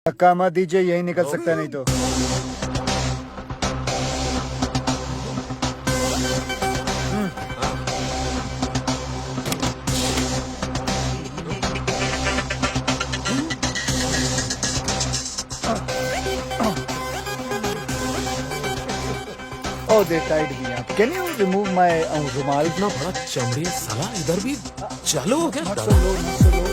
धक्का मत दीजिए, यही निकल सकता है नहीं तो। Oh, they tied me up. Can you remove my रुमाल? इतना बड़ा चमड़ी साला इधर भी चालू हो गया। Not so low, not so low.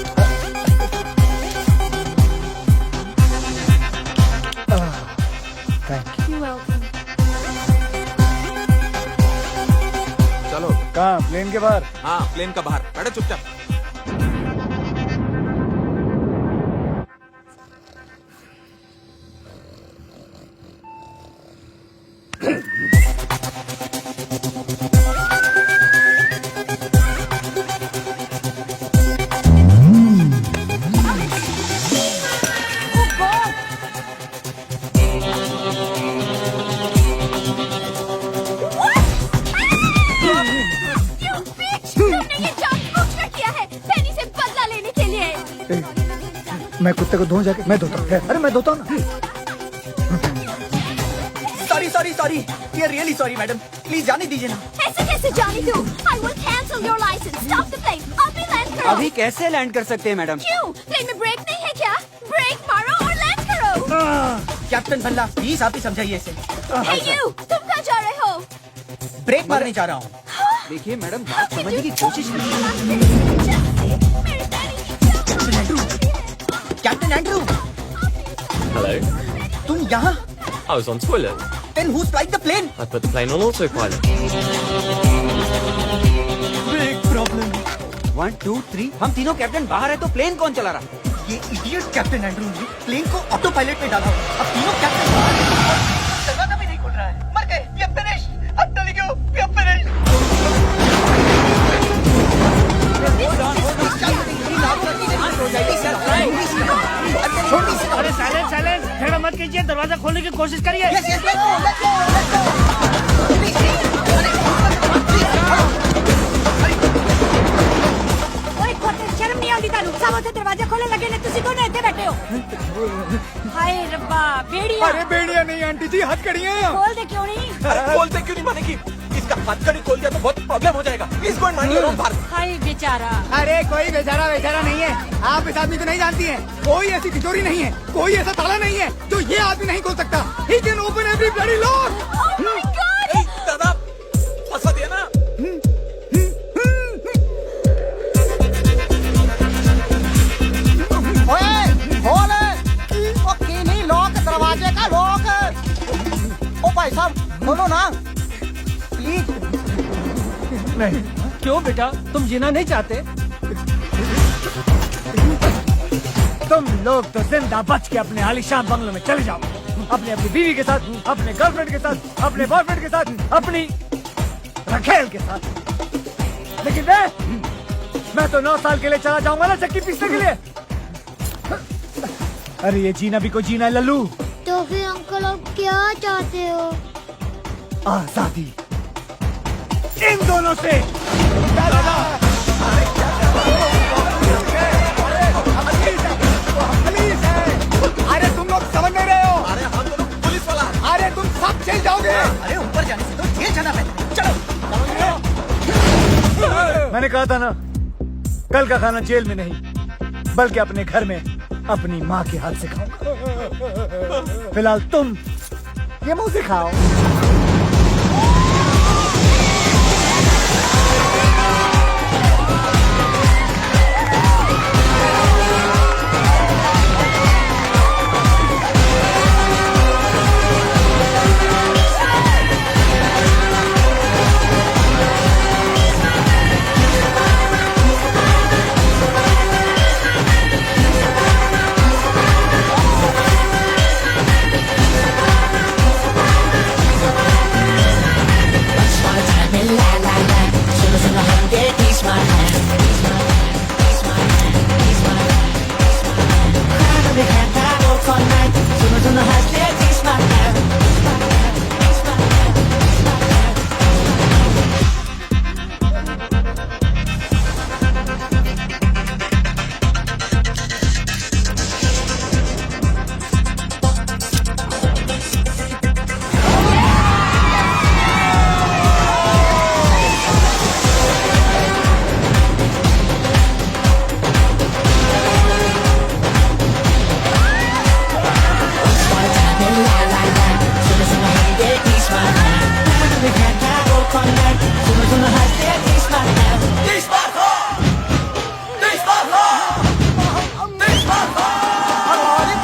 Thank you. You're welcome. चलो कहाँ? प्लेन के बाहर? हाँ प्लेन का बाहर बैठो चुपचाप। मैं कुत्ते को धोऊं जाके? मैं धोता हूँ। अरे मैं धोता हूँ ना। Sorry we are really sorry madam, please जाने दीजिए ना। ऐसे कैसे जाने दूं? I will cancel your license. Stop the plane. अभी लैंड करो। अभी कैसे लैंड कर सकते हैं मैडम? क्यों? प्लेन में ब्रेक नहीं है क्या? ब्रेक मारो और लैंड करो। कैप्टन भल्ला प्लीज आप ही समझाइए इसे। Hey you, तुम कहाँ जा रहे हो? ब्रेक मारने जा रहा हूँ। देखिए मैडम बात समझने की कोशिश कीजिए। मेरे डैडी कैप्टन एंड्रू Hello. तुम यहाँ? I was on toilet. Then who's flying the plane? I put the plane on autopilot. Big problem. 1, 2, 3 हम तीनों कैप्टन बाहर है तो प्लेन कौन चला रहा? ये इडियट कैप्टन एंड्रू ने प्लेन को ऑटो पायलट में डाला। अब तीनों कैप्टन बाहर हैं। दरवाजा भी नहीं खुल रहा है। मर गए। We are finished. I'm telling you, we are finished. अरे साइलेंस झगड़ा मत कीजिए, दरवाजा खोलने की कोशिश करिए। Yes, let's go, let's go, let's go. ओए खोटे शर्म नहीं आती तारू। सब उधर दरवाजा खोले लगे ने तुसी दोनों इधर बैठे हो। हाय रब्बा, बेड़िया। अरे बेड़िया नहीं आंटी जी, हथकड़ियाँ। खोल दे क्यों नहीं? अरे बोलते क्यों नहीं मानेगी? इसका हथकड़ी खोल दिया तो बहुत प्रॉब्लम हो जाएगा। Please go and mind your own business. हाय बेचारा। अरे कोई बेचारा नहीं है, आप इस आदमी को नहीं जानती हैं। कोई ऐसी तिजोरी नहीं है, कोई ऐसा ताला नहीं है जो ये आदमी नहीं खोल सकता। He can open every bloody lock. Oh my God! ए, दादा फंसा दिया ना। दरवाजे का लॉक। ओ भाई साहब खोलो ना प्लीज। नहीं, क्यों बेटा, तुम जीना नहीं चाहते? तुम लोग तो जिंदा बच के अपने आलीशान बंगलों में चले जाओ, अपनी बीवी के साथ, अपने गर्लफ्रेंड के साथ, अपने बॉयफ्रेंड के साथ, अपनी रखेल के साथ। लेकिन मैं तो 9 साल के लिए चला जाऊंगा ना चक्की पीसने के लिए। अरे ये जीना भी कोई जीना है लल्लू। तो फिर अंकल आप क्या चाहते हो? आजादी इन दोनों से। अरे तुम लोग समझ नहीं रहे हो। अरे हम दोनों पुलिस वाला। अरे तुम सब जेल जाओगे। अरे ऊपर जाने से तो जेल जाना है। चलो मैंने कहा था ना, कल का खाना जेल में नहीं बल्कि अपने घर में अपनी माँ के हाथ से खाओ। फिलहाल तुम ये मुंह से खाओ।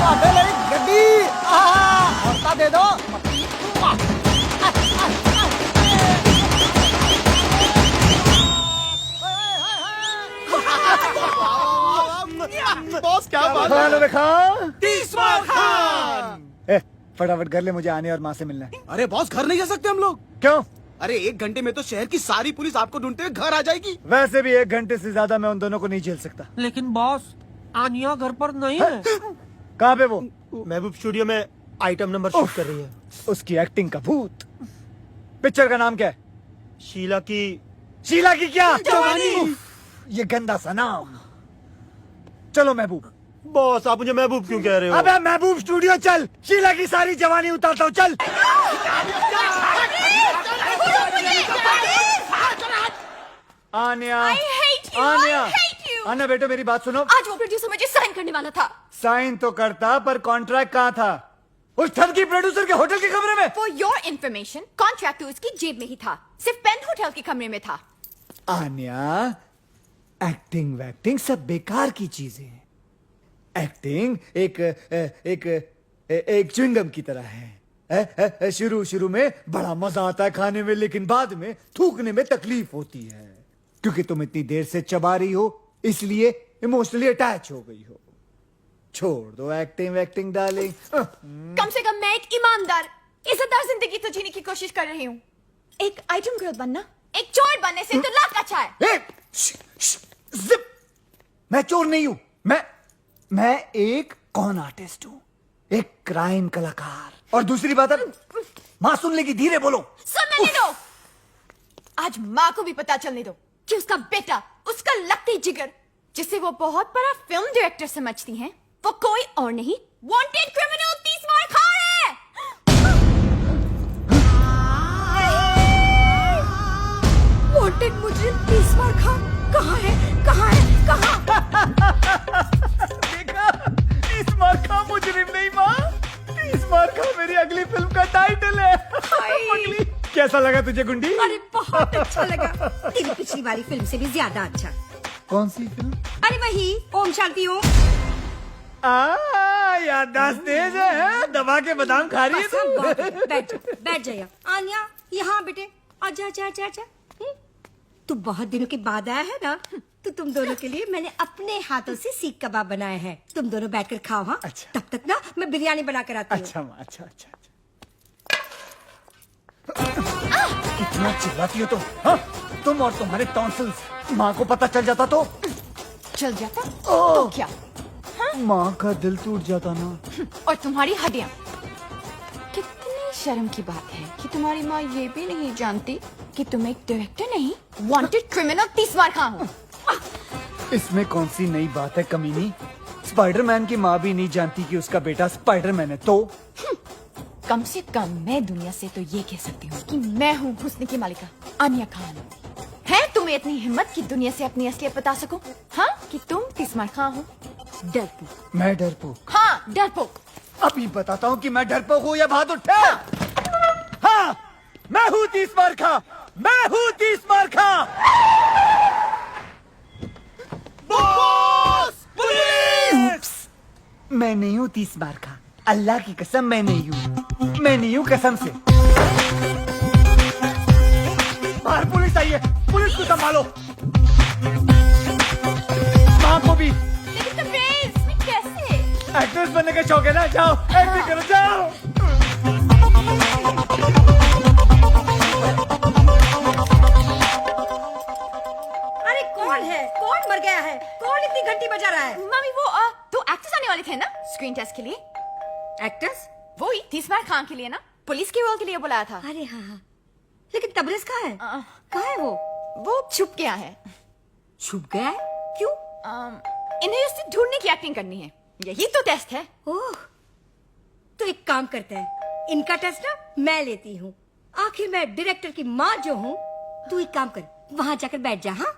गड्डी हौसला दे दो। बॉस क्या बात खान खान तीसवार खान। फटाफट कर ले, मुझे आने और माँ से मिलना है। अरे बॉस घर नहीं जा सकते हम लोग। क्यों? अरे 1 घंटे में तो शहर की सारी पुलिस आपको ढूंढते हुए घर आ जाएगी। वैसे भी 1 घंटे से ज्यादा मैं उन दोनों को नहीं झेल सकता। लेकिन बॉस आनिया घर पर नहीं है। कहाँ पे वो? महबूब स्टूडियो में आइटम नंबर शूट कर रही है। उसकी एक्टिंग का भूत। पिक्चर का नाम क्या है? शीला की क्या? उफ, ये गंदा सा नाम। चलो महबूब। बॉस आप मुझे महबूब क्यों कह रहे हो? अबे महबूब स्टूडियो चल, शीला की सारी जवानी उतारता हूँ, चल। Anya, I hate you, Anya, I hate you. Anya बेटो मेरी बात सुनो। आज वो प्रोड्यूसर मुझे साइन करने वाला था। साइन तो करता, पर कॉन्ट्रैक्ट कहाँ था? उस ठग की प्रोड्यूसर के होटल के कमरे में। For your information, कॉन्ट्रैक्ट तो उसकी जेब में ही था, सिर्फ पेन होटल के कमरे में था। आन्या, एक्टिंग वैक्टिंग सब बेकार की चीजें हैं। एक्टिंग एक च्युइंगम की तरह है। शुरू में बड़ा मजा आता है खाने में, लेकिन बाद में थूकने में तकलीफ होती है, क्योंकि तुम इतनी देर से चबा रही हो, इसलिए इमोशनली अटैच हो गई हो। छोड़ दो एक्टिंग वैक्टिंग डार्लिंग। कम से कम मैं एक ईमानदार, इज्जतदार जिंदगी तो जीने की कोशिश कर रही हूँ। एक आइटम गर्ल बनना एक चोर बनने से तो लाख अच्छा है। जिप! मैं चोर नहीं हूं, मैं एक कॉन आर्टिस्ट हूं, एक क्राइम कलाकार। और दूसरी बात है, मां सुन लेगी, धीरे बोलो। सुनने दो। आज माँ को भी पता चलने दो कि उसका बेटा, उसका लकड़ी जिगर, जिसे वो बहुत बड़ा फिल्म डायरेक्टर समझती हैं, वो कोई और नहीं, वांटेड क्रिमिनल तीसवार खान है। वांटेड मुजरिम तीसवार खान कहाँ है? देखा, तीसवार खां मुजरिम नहीं माँ, तीसवार खां मेरी अगली फिल्म का टाइटल है। पगली, कैसा लगा तुझे गुंडी? अरे बहुत अच्छा लगा, तेरी पिछली वाली फिल्म से भी ज्यादा अच्छा। कौन सी फिल्म? अरे वही ओम शांति ओम। याददाश्त तेज है, दबा के बादाम खा रही है तू। बैठ जाइए। आन्या, यहाँ बेटे, आजा आजा आजा आजा। तू बहुत दिनों के बाद आया है ना, तो तुम दोनों के लिए मैंने अपने हाथों से सीख कबाब बनाए हैं। तुम दोनों बैठकर खाओ। हाँ, अच्छा। तब तक ना मैं बिरयानी बना कर आती हूँ। अच्छा माँ, अच्छा। कितना चिल्लाती हो तुम? हाँ? तुम और तुम्हारे टॉन्सिल्स, माँ को पता चल जाता तो? चल जाता तो क्या? माँ का दिल टूट जाता ना। और तुम्हारी हड्डियाँ। कितनी शर्म की बात है कि तुम्हारी माँ ये भी नहीं जानती कि तुम एक डायरेक्टर नहीं, वांटेड क्रिमिनल तीसवार खान हो। इसमें कौन सी नई बात है कमीनी? स्पाइडरमैन की माँ भी नहीं जानती कि उसका बेटा स्पाइडरमैन है, तो कम से कम मैं दुनिया से तो ये कह सकती हूँ कि मैं हूँ हुस्न की मालिका आनिया खान। है तुम्हें इतनी हिम्मत कि दुनिया से अपनी असलियत बता सको? हाँ, कि तुम तीसवार खान हो? डरपोक। मैं डरपोक? हाँ, डरपोक। अभी बताता हूँ कि मैं डरपोक हूँ या बहादुर ठहर। हाँ, मैं हूँ तीसवार खां, मैं हूँ तीसवार खां। बॉस! पुलिस! मैं नहीं हूँ तीसवार खां, अल्लाह की कसम मैं नहीं हूँ कसम से। बाहर पुलिस आई है, पुलिस को संभालो। माँ को भी। लेकिन तबरेज़, मैं कैसे? एक्ट्रेस बनने का शौक है ना, जाओ एक्टिंग करो, जाओ। अरे कौन है? कौन मर गया है? कौन इतनी घंटी बजा रहा है? मम्मी वो दो एक्टर्स आने वाले थे ना स्क्रीन टेस्ट के लिए। एक्टर्स? वो ही तीसवार खान के लिए ना, पुलिस के रोल के लिए बुलाया था। अरे हाँ, लेकिन तबरेज़ कहाँ है? कहाँ है वो छुप गया है। छुप गया है? क्यों? इन्हें उससे ढूंढने की एक्टिंग करनी है, यही तो टेस्ट है। ओह, तो एक काम करते हैं, इनका टेस्ट ना मैं लेती हूँ। आखिर मैं डायरेक्टर की माँ जो हूँ। तू एक काम कर, वहाँ जाकर बैठ जा। हाँ,